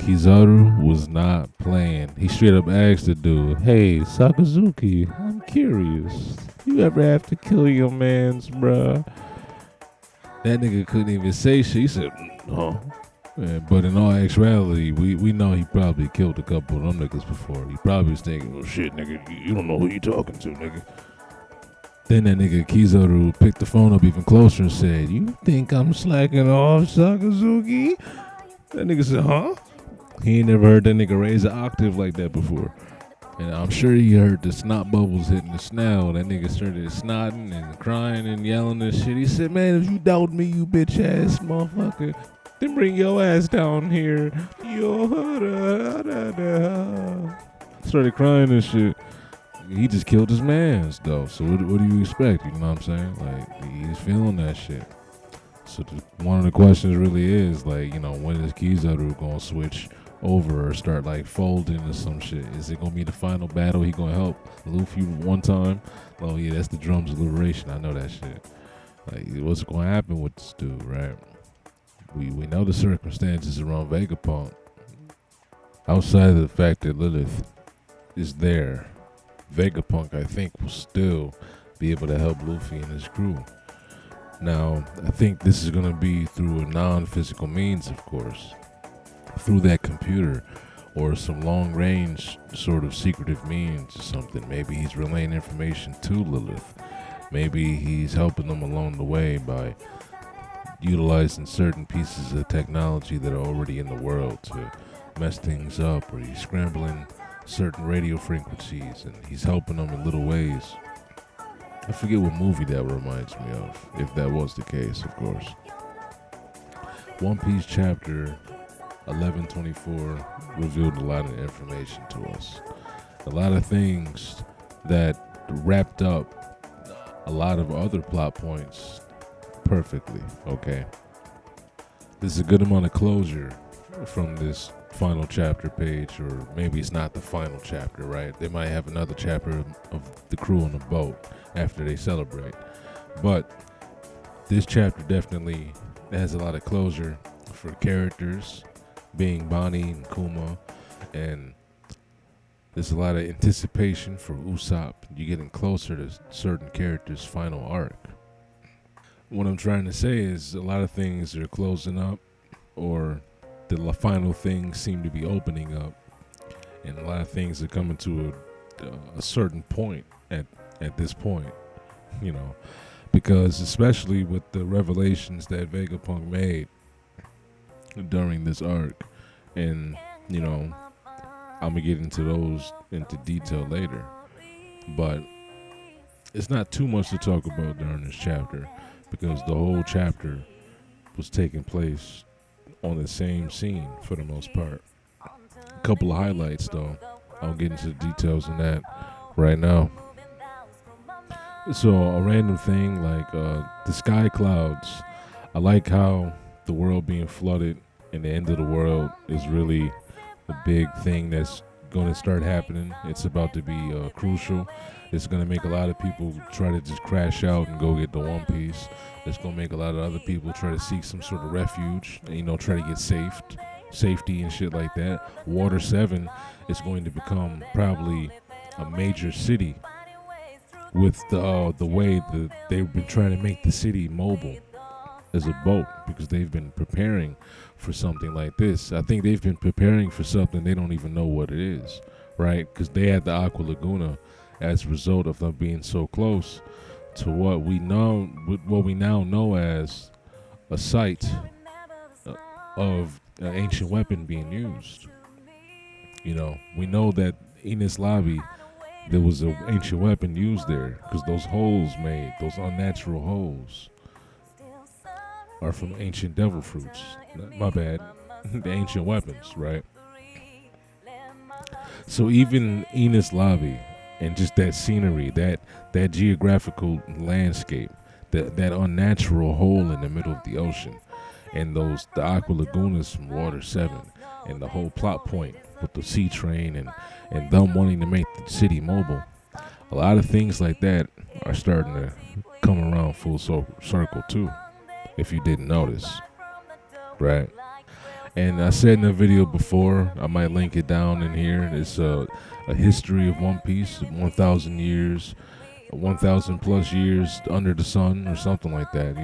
Kizaru was not playing. He straight up asked the dude, "Hey, Sakazuki, I'm curious. You ever have to kill your mans, bruh?" That nigga couldn't even say shit. He said, "No." Yeah, but in all actuality, we know he probably killed a couple of them niggas before. He probably was thinking, "Well, shit, nigga, you don't know who you talking to, nigga." Then that nigga Kizaru picked the phone up even closer and said, "You think I'm slacking off, Sakazuki?" That nigga said, "Huh?" He ain't never heard that nigga raise an octave like that before. And I'm sure he heard the snot bubbles hitting the snout. That nigga started snotting and crying and yelling and shit. He said, "Man, if you doubt me, you bitch ass motherfucker, then bring your ass down here." Started crying and shit. He just killed his mans though. So what do you expect? You know what I'm saying? Like, he's feeling that shit. So one of the questions really is, like, you know, when is Kizaru gonna switch over or start like folding or some shit? Is it gonna be the final battle? He gonna help Luffy one time? Oh yeah, that's the drums of liberation. I know that shit. Like, what's gonna happen with this dude, right? We know the circumstances around Vegapunk. Outside of the fact that Lilith is there, Vegapunk, I think, will still be able to help Luffy and his crew. Now, I think this is going to be through a non-physical means, of course, through that computer or some long-range sort of secretive means or something. Maybe he's relaying information to Lilith. Maybe he's helping them along the way by utilizing certain pieces of technology that are already in the world to mess things up, or he's scrambling certain radio frequencies and he's helping them in little ways. I forget what movie that reminds me of, if that was the case, of course. One Piece chapter 1124 revealed a lot of information to us. A lot of things that wrapped up a lot of other plot points perfectly, okay? There's a good amount of closure from this final chapter page, or maybe it's not the final chapter, right? They might have another chapter of the crew on the boat after they celebrate. But this chapter definitely has a lot of closure for characters, being Bonnie and Kuma, and there's a lot of anticipation for Usopp. You're getting closer to certain characters' final arc. What I'm trying to say is a lot of things are closing up, or the final things seem to be opening up, and a lot of things are coming to a certain point at this point, you know, because especially with the revelations that Vegapunk made during this arc, and you know, I'm gonna get into those into detail later, but it's not too much to talk about during this chapter because the whole chapter was taking place on the same scene for the most part. A couple of highlights though. I'll get into the details on that right now. So a random thing like the sky clouds. I like how the world being flooded and the end of the world is really a big thing that's going to start happening. It's about to be crucial. It's going to make a lot of people try to just crash out and go get the One Piece. It's going to make a lot of other people try to seek some sort of refuge and, you know, try to get safety and shit like that. Water 7 is going to become probably a major city with the way that they've been trying to make the city mobile as a boat, because they've been preparing for something like this. I think they've been preparing for something they don't even know what it is, right? Because they had the Aqua Laguna as a result of them being so close to what we now know as a site of an ancient weapon being used. You know, we know that Enies Lobby, there was an ancient weapon used there, because those holes made, those unnatural holes, are from ancient devil fruits. My bad. The ancient weapons, right? So even Enies Lobby and just that scenery, that geographical landscape, that unnatural hole in the middle of the ocean, and the Aqua Lagunas from Water 7, and the whole plot point with the sea train and them wanting to make the city mobile. A lot of things like that are starting to come around full circle too, if you didn't notice, right? And I said in the video before, I might link it down in here. It's a history of One Piece, 1,000 years, 1,000 plus years under the sun, or something like that.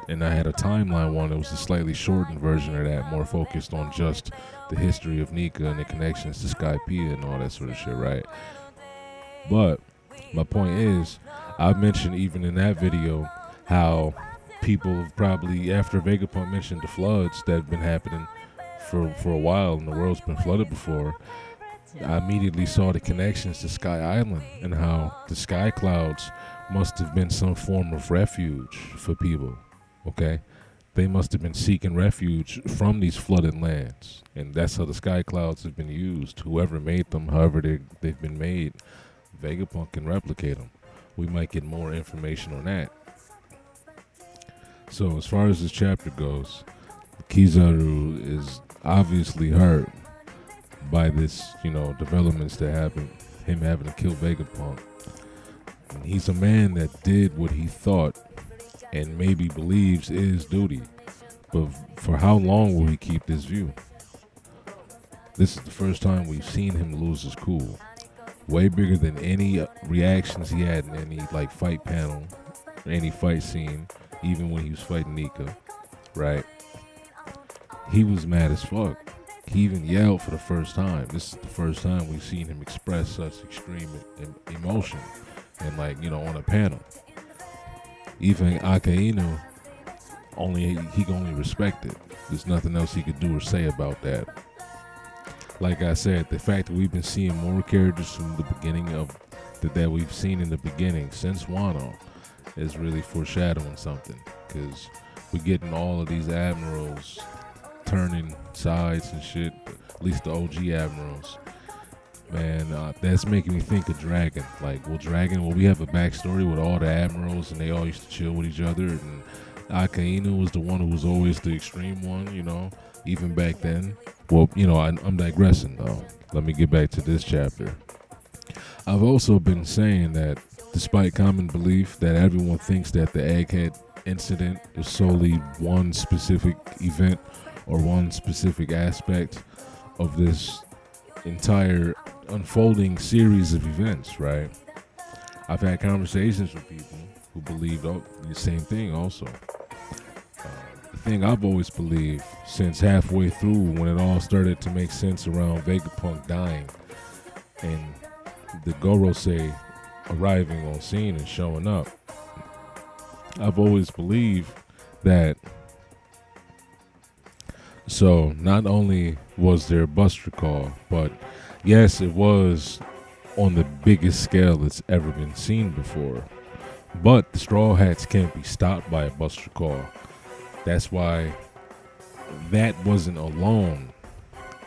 And I had a timeline one. It was a slightly shortened version of that, more focused on just the history of Nika and the connections to Skypiea and all that sort of shit, right? But my point is, I mentioned even in that video how people probably, after Vegapunk mentioned the floods that have been happening for a while and the world's been flooded before, I immediately saw the connections to Sky Island and how the sky clouds must have been some form of refuge for people, okay? They must have been seeking refuge from these flooded lands, and that's how the sky clouds have been used. Whoever made them, however they've been made, Vegapunk can replicate them. We might get more information on that. So as far as this chapter goes, Kizaru is obviously hurt by this, developments that happened, him having to kill Vegapunk. And he's a man that did what he thought and maybe believes is duty. But for how long will he keep this view? This is the first time we've seen him lose his cool. Way bigger than any reactions he had in any fight panel, any fight scene, even when he was fighting Nika, right? He was mad as fuck. He even yelled for the first time. This is the first time we've seen him express such extreme emotion and on a panel. Even Akainu, he can only respect it. There's nothing else he could do or say about that. Like I said, the fact that we've been seeing more characters from the beginning of that we've seen in the beginning since Wano is really foreshadowing something, because we're getting all of these admirals turning sides and shit, at least the OG admirals. Man, that's making me think of Dragon. Will we have a backstory with all the admirals and they all used to chill with each other, and Akainu was the one who was always the extreme one, even back then? Well, I'm digressing though. Let me get back to this chapter. I've also been saying that despite common belief that everyone thinks that the Egghead incident is solely one specific event or one specific aspect of this entire unfolding series of events, right? I've had conversations with people who believe the same thing also. The thing I've always believed since halfway through, when it all started to make sense around Vegapunk dying and the Gorosei arriving on scene and showing up, I've always believed that, so not only was there Buster Call, but yes, it was on the biggest scale that's ever been seen before. But the Straw Hats can't be stopped by a Buster Call. That's why that wasn't alone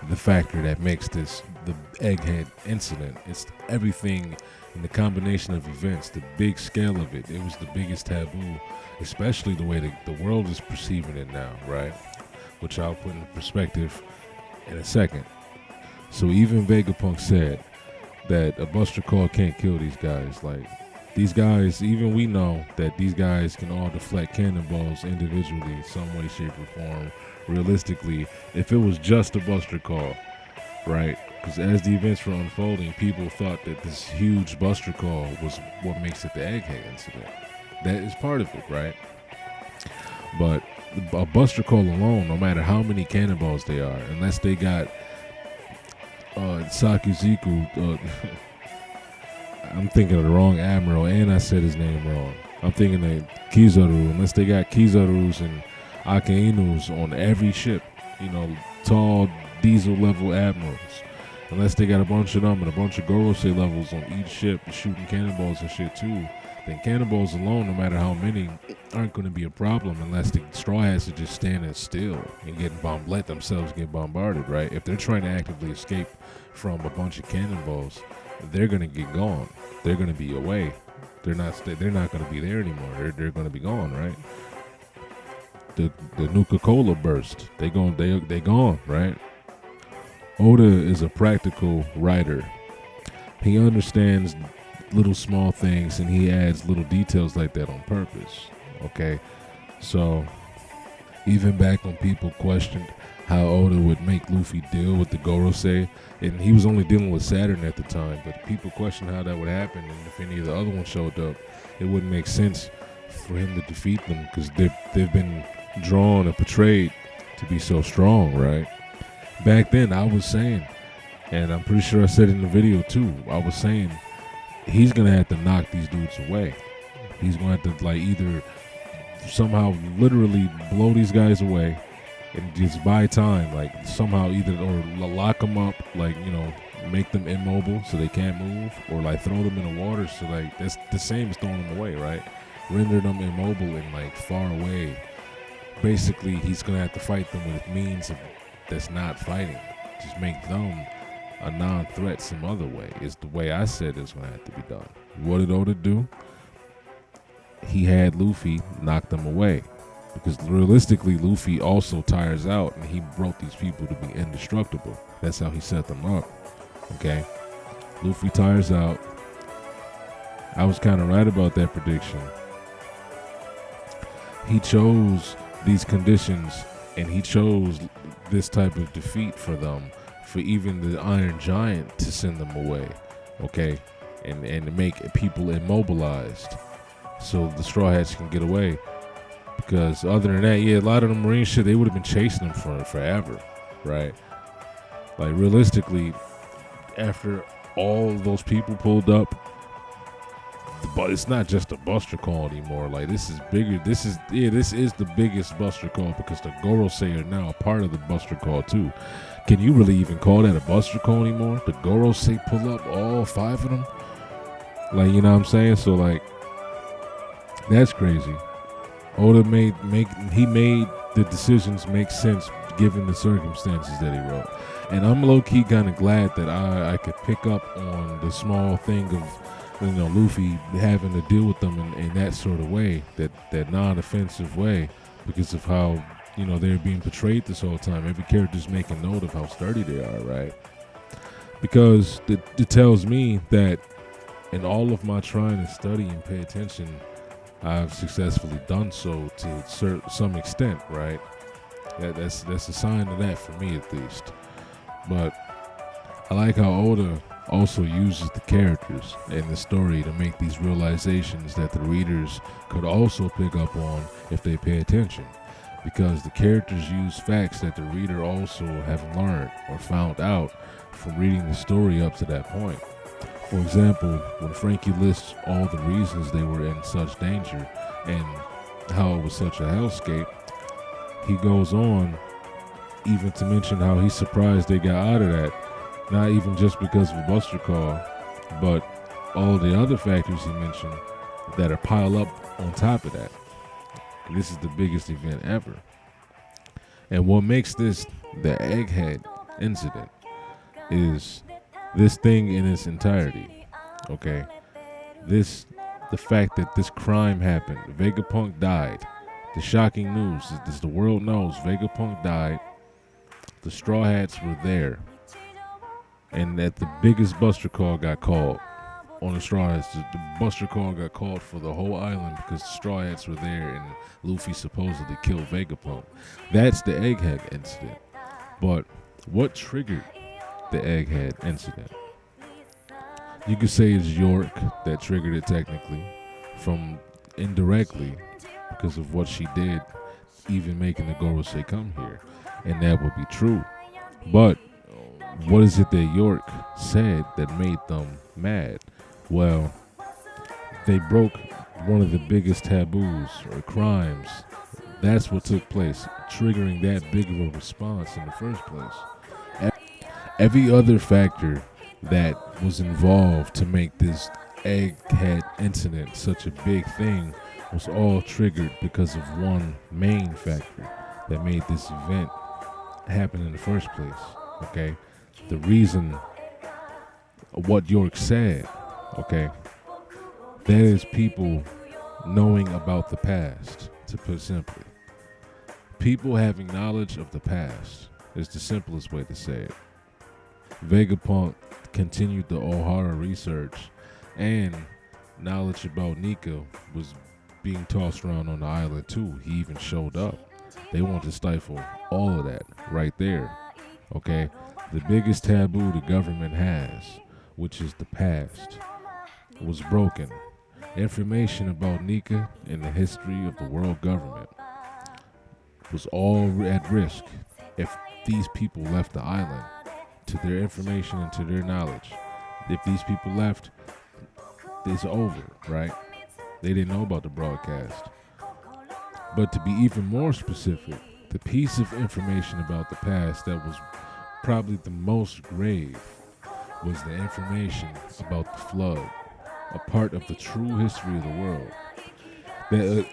the factor that makes this the Egghead incident. It's everything in the combination of events, the big scale of it. It was the biggest taboo, especially the way the world is perceiving it now, right? Which I'll put in perspective in a second. So even Vegapunk said that a Buster Call can't kill these guys. These guys, even we know that these guys can all deflect cannonballs individually, some way, shape, or form. Realistically, if it was just a Buster Call, right? Because as the events were unfolding, people thought that this huge Buster Call was what makes it the Egghead incident. That is part of it, right? But a Buster Call alone, no matter how many cannonballs they are, unless they got Sakuziku, I'm thinking of the wrong admiral, and I said his name wrong. I'm thinking of Kizaru, unless they got Kizarus and Akainus on every ship, tall diesel level admirals. Unless they got a bunch of them and a bunch of Gorosei levels on each ship shooting cannonballs and shit too, then cannonballs alone, no matter how many, aren't going to be a problem unless the Straw Hats are just standing still and let themselves get bombarded, right? If they're trying to actively escape from a bunch of cannonballs, they're going to get gone. They're going to be away. They're not going to be there anymore. They're going to be gone, right? The Nuka-Cola burst. They gone, right? Oda is a practical writer. He understands little small things and he adds little details like that on purpose. Okay, so even back when people questioned how Oda would make Luffy deal with the Gorosei, and he was only dealing with Saturn at the time. But people question how that would happen, and if any of the other ones showed up, it wouldn't make sense for him to defeat them because they've been drawn and portrayed to be so strong, right? Back then, I was saying, and I'm pretty sure I said in the video too, I was saying he's gonna have to knock these dudes away. He's gonna have to like either somehow literally blow these guys away and just buy time, like somehow either or lock them up, like, you know, make them immobile so they can't move, or like throw them in the water so like that's the same as throwing them away, right? Render them immobile and like far away. Basically, he's gonna have to fight them with means that's not fighting. Just make them a non-threat some other way. Is the way I said it's gonna have to be done. What did Oda do? He had Luffy knock them away. Because realistically, Luffy also tires out, and he wrote these people to be indestructible. That's how he set them up. Okay? Luffy tires out. I was kind of right about that prediction. He chose these conditions, and he chose this type of defeat for them, for even the Iron Giant to send them away. Okay? And to make people immobilized so the Straw Hats can get away. Because other than that, yeah, a lot of the Marine shit, they would have been chasing them for forever, right? Like, realistically, after all those people pulled up, but it's not just a Buster Call anymore. Like, this is bigger. This is the biggest Buster Call because the Gorosei are now a part of the Buster Call, too. Can you really even call that a Buster Call anymore? The Gorosei pull up all 5 of them? Like, you know what I'm saying? So, like, that's crazy. Oda made the decisions make sense given the circumstances that he wrote. And I'm low-key kind of glad that I could pick up on the small thing of, you know, Luffy having to deal with them in that sort of way, that non-offensive way, because of how, you know, they're being portrayed this whole time. Every character's making note of how sturdy they are, right? Because it tells me that in all of my trying to study and pay attention, I've successfully done so to some extent, right? That's a sign of that for me, at least. But I like how Oda also uses the characters and the story to make these realizations that the readers could also pick up on if they pay attention, because the characters use facts that the reader also have learned or found out from reading the story up to that point. For example, when Frankie lists all the reasons they were in such danger and how it was such a hellscape, he goes on even to mention how he's surprised they got out of that, not even just because of a Buster Call, but all the other factors he mentioned that are piled up on top of that. And this is the biggest event ever. And what makes this the Egghead incident is this thing in its entirety, okay? The fact that this crime happened, Vegapunk died. The shocking news is the world knows Vegapunk died. The Straw Hats were there, and that the biggest Buster Call got called on the Straw Hats. The Buster Call got called for the whole island because the Straw Hats were there, and Luffy supposedly killed Vegapunk. That's the Egghead incident. But what triggered the Egghead incident? You could say it's York that triggered it technically, from indirectly because of what she did, even making the Gorosei come here, and that would be true. But what is it that York said that made them mad? Well, they broke one of the biggest taboos or crimes. That's what took place, triggering that big of a response in the first place. Every other factor that was involved to make this Egghead incident such a big thing was all triggered because of one main factor that made this event happen in the first place, okay? The reason, what York said, okay? That is people knowing about the past, to put simply. People having knowledge of the past is the simplest way to say it. Vegapunk continued the Ohara research, and knowledge about Nika was being tossed around on the island too. He even showed up. They want to stifle all of that right there. Okay? The biggest taboo the government has, which is the past, was broken. Information about Nika and the history of the world government was all at risk if these people left the island, to their information and to their knowledge. If these people left, it's over, right? They didn't know about the broadcast. But to be even more specific, the piece of information about the past that was probably the most grave was the information about the flood, a part of the true history of the world. That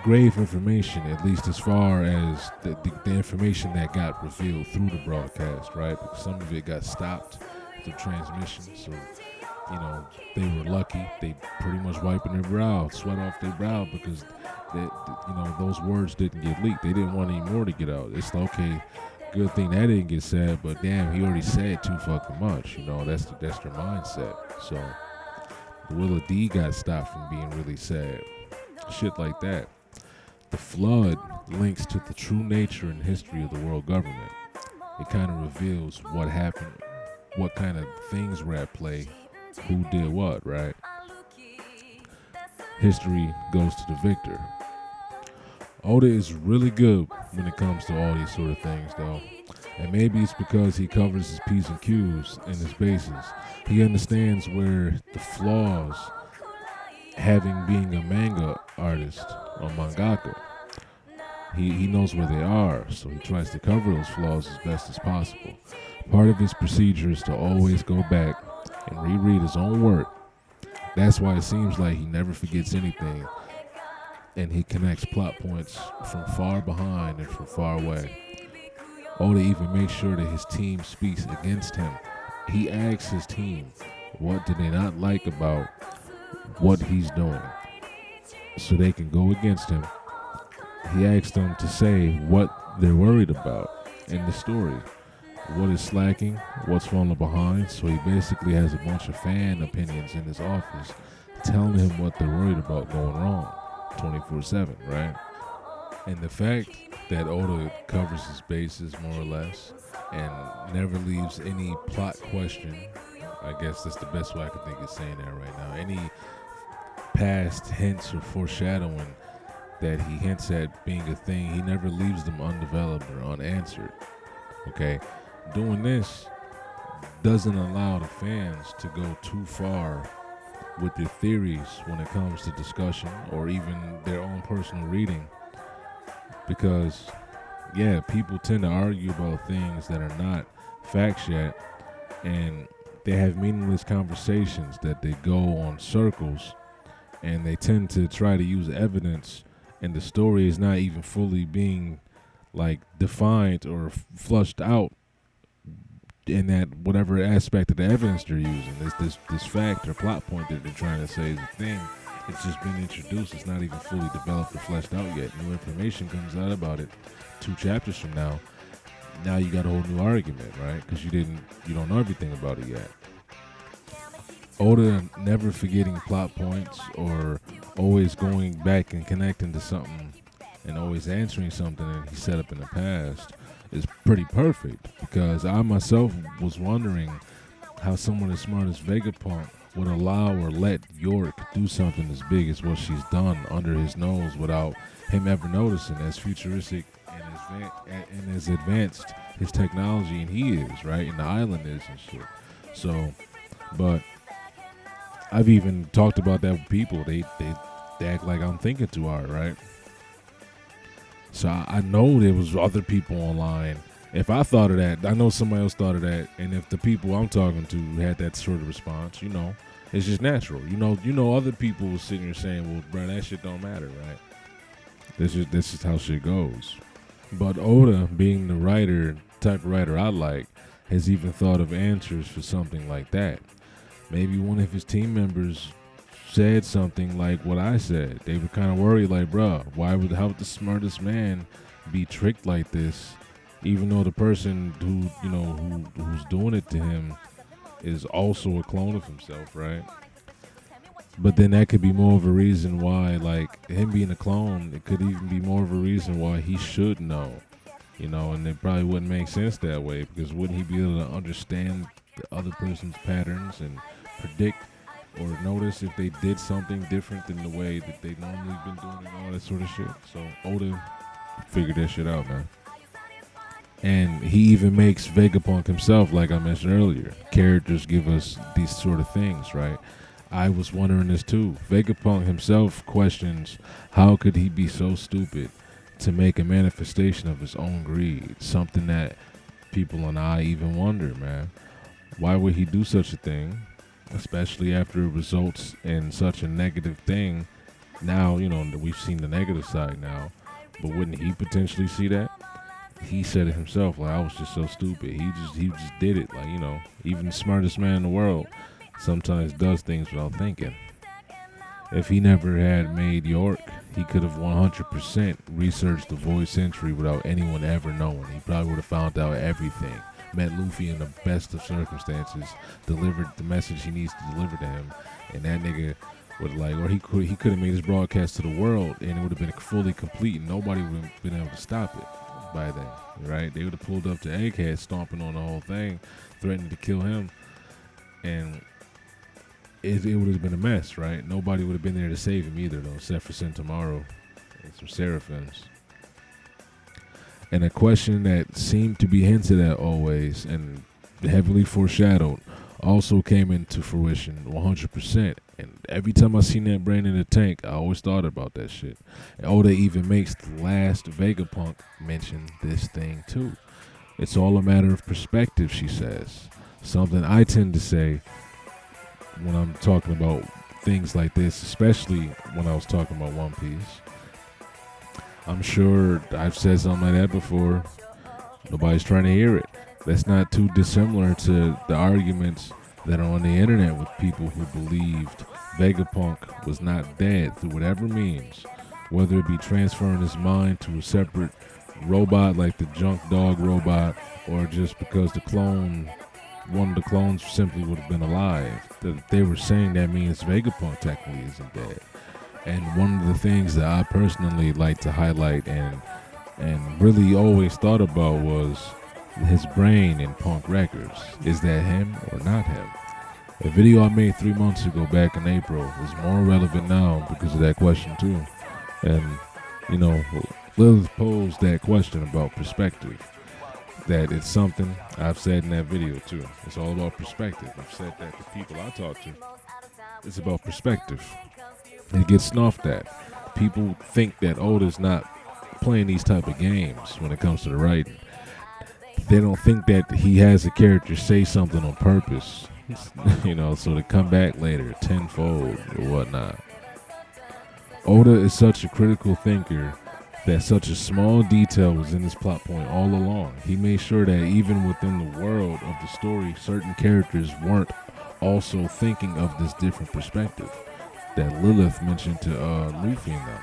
grave information, at least as far as the information that got revealed through the broadcast, right? Because some of it got stopped through transmission, so they were lucky. They pretty much wiping their brow, sweat off their brow, because those words didn't get leaked. They didn't want any more to get out. It's like, okay, good thing that didn't get said, but damn, he already said too fucking much. That's their mindset. So the Willa D got stopped from being really sad. Shit like that. The flood links to the true nature and history of the world government. It kind of reveals what happened, what kind of things were at play, who did what, right? History goes to the victor. Oda is really good when it comes to all these sort of things, though. And maybe it's because he covers his P's and Q's and his bases. He understands where the flaws, having being a manga artist or mangaka, he knows where they are, so he tries to cover those flaws as best as possible. Part of his procedure is to always go back and reread his own work. That's why it seems like he never forgets anything, and he connects plot points from far behind and from far away. Oda even makes sure that his team speaks against him. He asks his team, what do they not like about what he's doing, so they can go against him. He asks them to say what they're worried about in the story, what is slacking, what's falling behind. So he basically has a bunch of fan opinions in his office telling him what they're worried about going wrong 24/7, right? And the fact that Oda covers his bases more or less and never leaves any plot question, I guess that's the best way I can think of saying that right now. Any past hints or foreshadowing that he hints at being a thing, he never leaves them undeveloped or unanswered. Okay? Doing this doesn't allow the fans to go too far with their theories when it comes to discussion or even their own personal reading. Because, yeah, people tend to argue about things that are not facts yet, and they have meaningless conversations that they go on circles, and they tend to try to use evidence, and the story is not even fully being defined or flushed out in that whatever aspect of the evidence they're using. This fact or plot point that they're trying to say is a thing. It's just been introduced. It's not even fully developed or fleshed out yet. New information comes out about it 2 chapters from now. Now you got a whole new argument, right? Because you don't know everything about it yet. Oda never forgetting plot points or always going back and connecting to something and always answering something that he set up in the past is pretty perfect, because I myself was wondering how someone as smart as Vegapunk would allow or let York do something as big as what she's done under his nose without him ever noticing, as futuristic and as advanced his technology and he is, right? And the island is and shit. So, but I've even talked about that with people. They act like I'm thinking too hard, right? So I know there was other people online. If I thought of that, I know somebody else thought of that. And if the people I'm talking to had that sort of response, it's just natural. Other people were sitting here saying, well, bro, that shit don't matter, right? This is how shit goes. But Oda, being the type of writer I like, has even thought of answers for something like that. Maybe one of his team members said something like what I said. They were kind of worried, like, bruh, how would the smartest man be tricked like this, even though the person who's doing it to him is also a clone of himself, right? But then that could be more of a reason why, like him being a clone, it could even be more of a reason why he should know, and it probably wouldn't make sense that way because wouldn't he be able to understand the other person's patterns and predict or notice if they did something different than the way that they normally been doing and all that sort of shit? So Oda figured that shit out, man. And he even makes Vegapunk himself, like I mentioned earlier. Characters give us these sort of things, right? I was wondering this too. Vegapunk himself questions how could he be so stupid to make a manifestation of his own greed, something that people and I even wonder, man. Why would he do such a thing, especially after it results in such a negative thing? Now, we've seen the negative side now, but wouldn't he potentially see that? He said it himself, like, I was just so stupid. He just did it, like, even the smartest man in the world sometimes does things without thinking. If he never had made York, he could have 100% researched the Void Century without anyone ever knowing. He probably would have found out everything. Met Luffy in the best of circumstances, delivered the message he needs to deliver to him, and that nigga would or he could have made his broadcast to the world, and it would have been fully complete, and nobody would have been able to stop it by then, right? They would have pulled up to Egghead, stomping on the whole thing, threatening to kill him, and it would have been a mess, right? Nobody would have been there to save him either, though, except for Centauro and some Seraphims. And a question that seemed to be hinted at always and heavily foreshadowed also came into fruition 100%. And every time I seen that brain in the tank, I always thought about that shit. And Oda even makes the last Vegapunk mention this thing too. It's all a matter of perspective, she says. Something I tend to say when I'm talking about things like this, especially when I was talking about One Piece. I'm sure I've said something like that before. Nobody's trying to hear it. That's not too dissimilar to the arguments that are on the internet with people who believed Vegapunk was not dead through whatever means, whether it be transferring his mind to a separate robot like the junk dog robot, or just because one of the clones simply would have been alive. They were saying that means Vegapunk technically isn't dead. And one of the things that I personally like to highlight and really always thought about was his brain in Punk Records. Is that him or not him? A video I made 3 months ago back in April is more relevant now because of that question too. And, Lilith posed that question about perspective. That it's something I've said in that video too. It's all about perspective. I've said that to people I talk to. It's about perspective. It gets snuffed at. People think that Oda's not playing these type of games when it comes to the writing. They don't think that he has a character say something on purpose, so to come back later tenfold or whatnot. Oda is such a critical thinker that such a small detail was in his plot point all along. He made sure that even within the world of the story, certain characters weren't also thinking of this different perspective that Lilith mentioned to Luffy and them.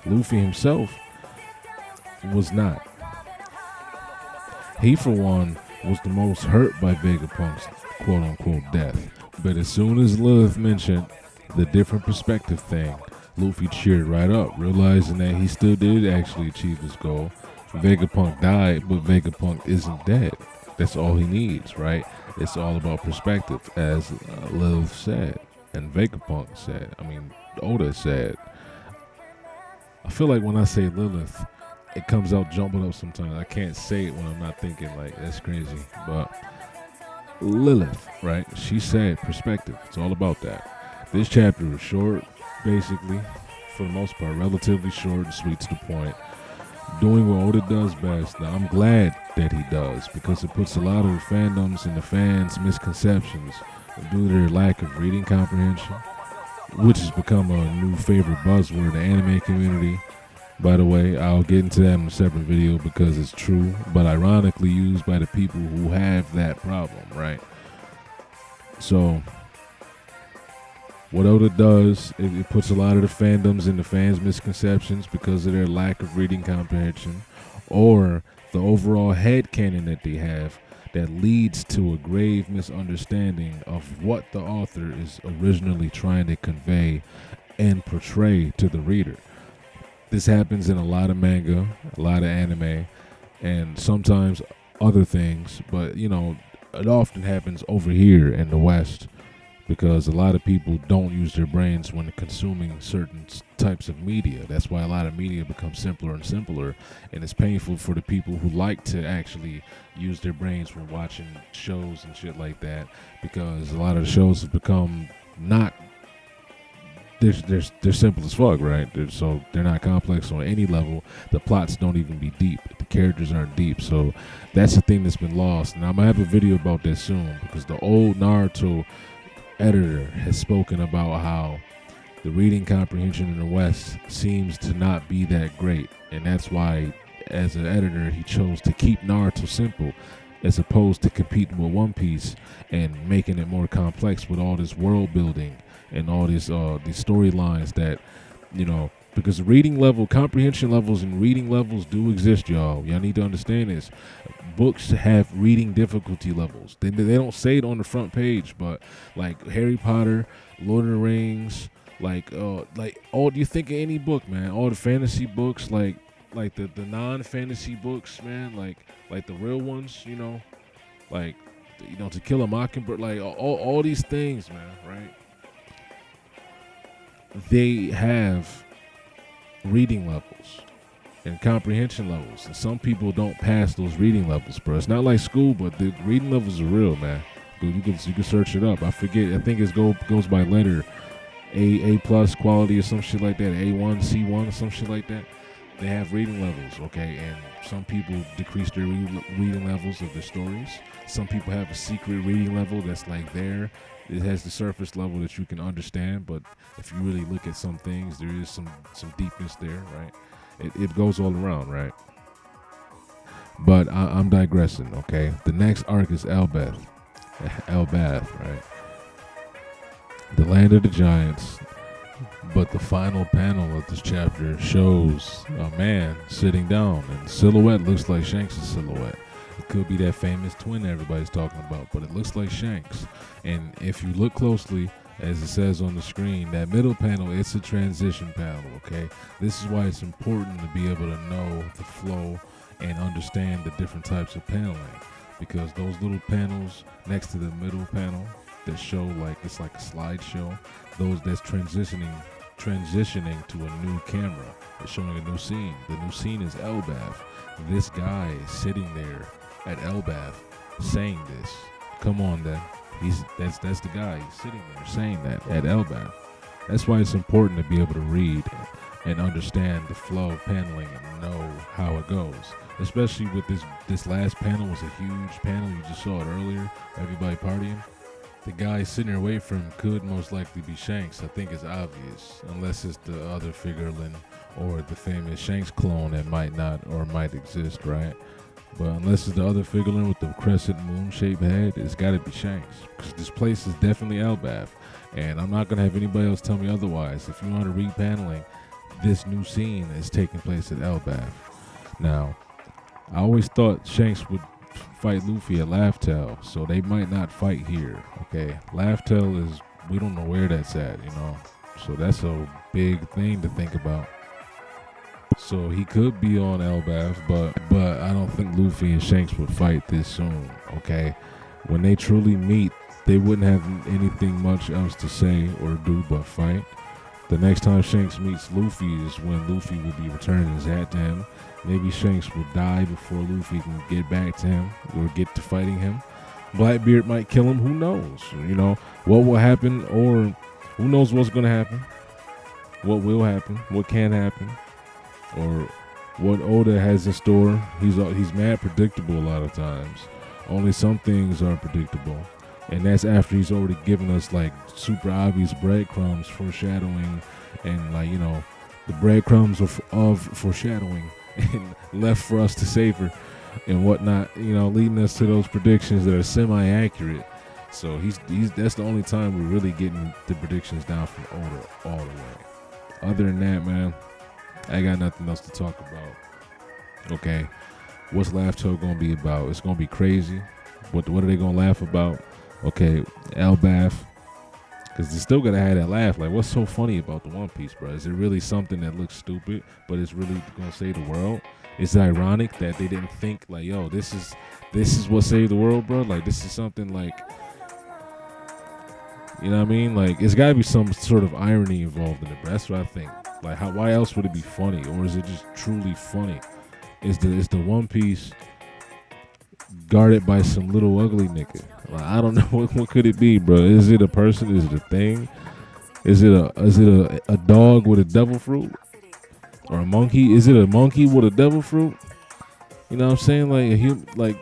Luffy himself was not. He, for one, was the most hurt by Vegapunk's quote-unquote death. But as soon as Lilith mentioned the different perspective thing, Luffy cheered right up, realizing that he still did actually achieve his goal. Vegapunk died, but Vegapunk isn't dead. That's all he needs, right? It's all about perspective, as Lilith said, and Vegapunk said. Oda said. I feel like when I say Lilith, it comes out jumbled up sometimes. I can't say it when I'm not thinking, that's crazy. But Lilith, right? She said perspective. It's all about that. This chapter is short, basically, for the most part, relatively short and sweet to the point. Doing what Oda does best. Now, I'm glad that he does, because it puts a lot of the fandoms and the fans' misconceptions due to their lack of reading comprehension, which has become a new favorite buzzword in the anime community. By the way, I'll get into that in a separate video because it's true, but ironically used by the people who have that problem, right? So, what Oda does, it puts a lot of the fandoms and the fans' misconceptions because of their lack of reading comprehension, or the overall headcanon that they have that leads to a grave misunderstanding of what the author is originally trying to convey and portray to the reader. This happens in a lot of manga, a lot of anime, and sometimes other things, but it often happens over here in the West because a lot of people don't use their brains when consuming certain types of media. That's why a lot of media becomes simpler and simpler, and it's painful for the people who like to actually use their brains when watching shows and shit like that, because a lot of the shows have become not they're simple as fuck, right? They're not complex on any level. The plots don't even be deep. The characters aren't deep. So that's the thing that's been lost. And I'm gonna have a video about that soon, because the old Naruto editor has spoken about how the reading comprehension in the West seems to not be that great, and that's why, as an editor, he chose to keep Naruto simple, as opposed to competing with One Piece and making it more complex with all this world building and all these storylines that, because reading level, comprehension levels and reading levels do exist, y'all. Y'all need to understand this. Books have reading difficulty levels. They don't say it on the front page, but like Harry Potter, Lord of the Rings, like all, you think of any book, man, all the fantasy books, like the non-fantasy books, man, like the real ones, like To Kill a Mockingbird, like all these things, man, right? They have reading levels and comprehension levels, and some people don't pass those reading levels, bro. It's not like school, but the reading levels are real, man. You can search it up. I forget. I think it goes by letter, A plus quality or some shit like that, A1, C1 or some shit like that. They have reading levels, okay, and some people decrease their reading levels of their stories. Some people have a secret reading level that's like there. It has the surface level that you can understand, but if you really look at some things, there is some deepness there, right? It goes all around, right? But I'm digressing, okay? The next arc is Elbath, right? The land of the giants. But the final panel of this chapter shows a man sitting down, and silhouette looks like Shanks' silhouette. It could be that famous twin everybody's talking about, but it looks like Shanks. And if you look closely, as it says on the screen, that middle panel, it's a transition panel, okay? This is why it's important to be able to know the flow and understand the different types of paneling, because those little panels next to the middle panel that show like it's like a slideshow, those that's transitioning to a new camera. It's showing a new scene. The new scene is Elbath. This guy is sitting there at Elbath saying this. Come on, then. That's the guy. He's sitting there saying that at Elbath. That's why it's important to be able to read and understand the flow of paneling and know how it goes. Especially with this last panel was a huge panel. You just saw it earlier. Everybody partying. The guy sitting there waiting for him could most likely be Shanks. I think it's obvious, unless it's the other figurine or the famous Shanks clone that might not or might exist, right? But unless it's the other figurine with the crescent moon-shaped head, it's got to be Shanks, because this place is definitely Elbath, and I'm not going to have anybody else tell me otherwise. If you want to read paneling, this new scene is taking place at Elbath. Now, I always thought Shanks would fight Luffy at Laugh Tale, so they might not fight here, okay? Laugh Tale is, we don't know where that's at, so that's a big thing to think about. So he could be on Elbath, but I don't think Luffy and Shanks would fight this soon, okay? When they truly meet, they wouldn't have anything much else to say or do but fight. The next time Shanks meets Luffy is when Luffy will be returning his hat to him. Maybe Shanks will die before Luffy can get back to him or get to fighting him. Blackbeard might kill him, who knows? What will happen, or who knows what's going to happen? What will happen? What can happen? Or what Oda has in store. He's mad predictable a lot of times. Only some things are predictable. And that's after he's already given us like super obvious breadcrumbs foreshadowing and the breadcrumbs of foreshadowing and left for us to savor and whatnot, leading us to those predictions that are semi-accurate. So that's the only time we're really getting the predictions down from Oda all the way. Other than that, man, I got nothing else to talk about. Okay, what's Laugh Tale gonna be about? It's gonna be crazy. What are they gonna laugh about? Okay, Elbath. Because they still gotta have that laugh. Like, what's so funny about the One Piece, bro? Is it really something that looks stupid, but it's really gonna save the world? Is it ironic that they didn't think like, yo, this is what saved the world, bro? Like, this is something like, you know what I mean? Like, it's gotta be some sort of irony involved in it, bro. That's what I think. Like, why else would it be funny, or is it just truly funny? Is the One Piece guarded by some little ugly nigga? Like, I don't know what could it be, bro. Is it a person? Is it a thing? Is it a dog with a devil fruit? Or a monkey? Is it a monkey with a devil fruit? You know what I'm saying? Like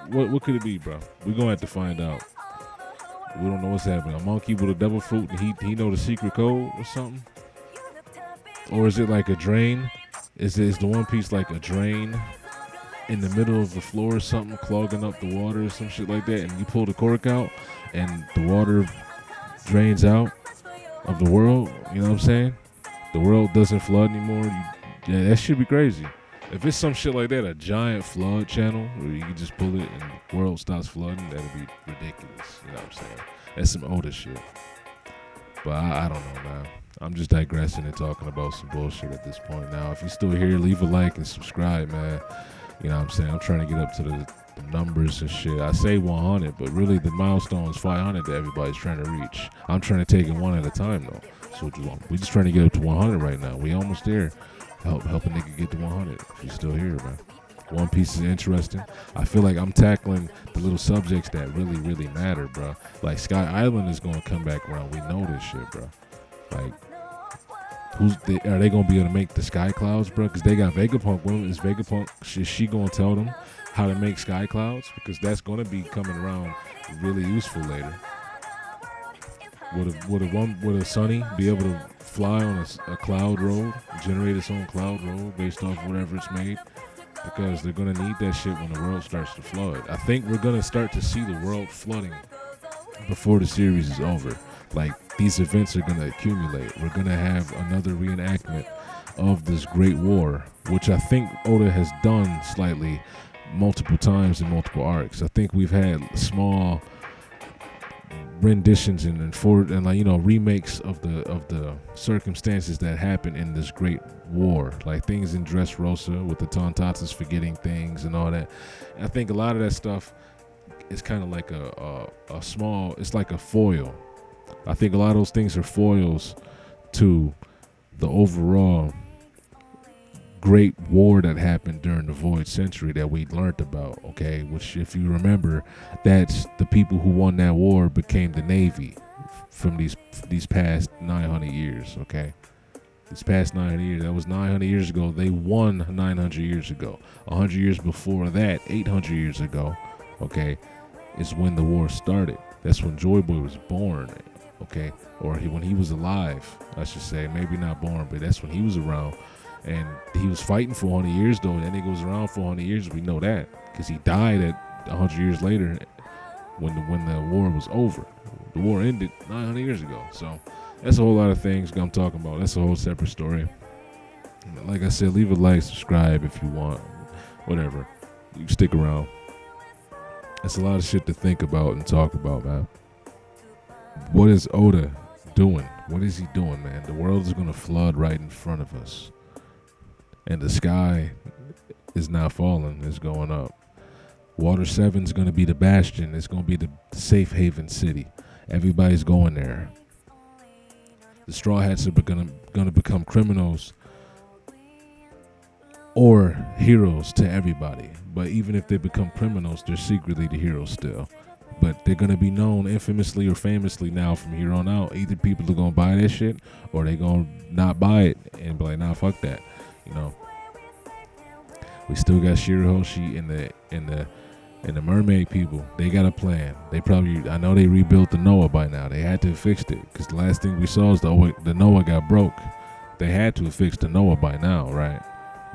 what could it be, bro? We're gonna have to find out. We don't know what's happening. A monkey with a devil fruit, and he know the secret code or something? Or is it like a drain? Is the One Piece like a drain in the middle of the floor or something, clogging up the water or some shit like that, and you pull the cork out and the water drains out of the world? You know what I'm saying? The world doesn't flood anymore. Yeah, that should be crazy. If it's some shit like that, a giant flood channel where you can just pull it and the world stops flooding, that'd be ridiculous. You know what I'm saying? That's some Oda shit. But I don't know, man. I'm just digressing and talking about some bullshit at this point. Now, if you're still here, leave a like and subscribe, man. You know what I'm saying? I'm trying to get up to the numbers and shit. I say 100, but really the milestone is 500 that everybody's trying to reach. I'm trying to take it one at a time, though. So we're just trying to get up to 100 right now. We almost there. Help a nigga get to 100 if you're still here, man. One Piece is interesting. I feel like I'm tackling the little subjects that really, really matter, bro. Like Sky Island is going to come back around. We know this shit, bro. Like, are they gonna be able to make the sky clouds, bro? Because they got Vegapunk. When is Vegapunk? Is she gonna tell them how to make sky clouds? Because that's gonna be coming around really useful later. Would a Sunny be able to fly on a cloud road, generate its own cloud road based off whatever it's made? Because they're gonna need that shit when the world starts to flood. I think we're gonna start to see the world flooding before the series is over. Like, these events are going to accumulate. We're going to have another reenactment of this great war, which I think Oda has done slightly multiple times in multiple arcs. I think we've had small renditions and like, you know, remakes of the circumstances that happened in this great war, like things in Dressrosa with the Tontatas forgetting things and all that. And I think a lot of that stuff is kind of like a small, it's like a foil. I think a lot of those things are foils to the overall great war that happened during the Void Century that we learned about, okay? Which, if you remember, that's the people who won that war became the Navy from these past 900 years, okay? These past 900 years, that was 900 years ago. They won 900 years ago. 100 years before that, 800 years ago, okay, is when the war started. That's when Joy Boy was born, okay? Or when he was alive, I should say. Maybe not born, but that's when he was around. And he was fighting for 100 years, though. And he goes around for 100 years. We know that because he died at 100 years later when the war was over. The war ended 900 years ago. So that's a whole lot of things I'm talking about. That's a whole separate story. Like I said, leave a like, subscribe if you want, whatever. You can stick around. That's a lot of shit to think about and talk about, man. What is Oda doing? What is he doing, man? The world is going to flood right in front of us. And the sky is not falling. It's going up. Water 7 is going to be the bastion. It's going to be the safe haven city. Everybody's going there. The Straw Hats are going to become criminals or heroes to everybody. But even if they become criminals, they're secretly the heroes still. But they're going to be known infamously or famously now from here on out. Either people are going to buy that shit or they're going to not buy it and be like, nah, fuck that. You know, we still got Shirahoshi and the mermaid people. They got a plan. They probably, I know they rebuilt the Noah by now. They had to have fixed it because the last thing we saw is the Noah got broke. They had to have fixed the Noah by now, right?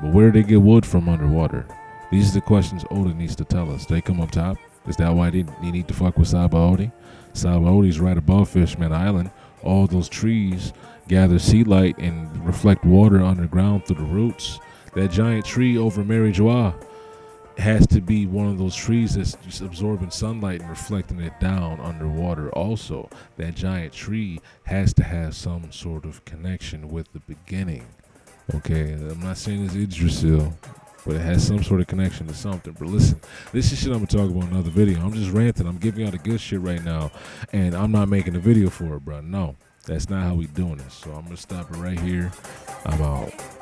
But where did they get wood from underwater? These are the questions Oda needs to tell us. They come up top. Is that why they need to fuck with Sabaody? Sabaody's right above Fishman Island. All those trees gather sea light and reflect water underground through the roots. That giant tree over Mary Joie, has to be one of those trees that's just absorbing sunlight and reflecting it down underwater. Also, that giant tree has to have some sort of connection with the beginning. Okay, I'm not saying it's Yggdrasil, but it has some sort of connection to something. But listen, this is shit I'm gonna talk about in another video. I'm just ranting. I'm giving y'all the good shit right now, and I'm not making a video for it, bro. No, that's not how we doing this. So I'm gonna stop it right here. I'm out.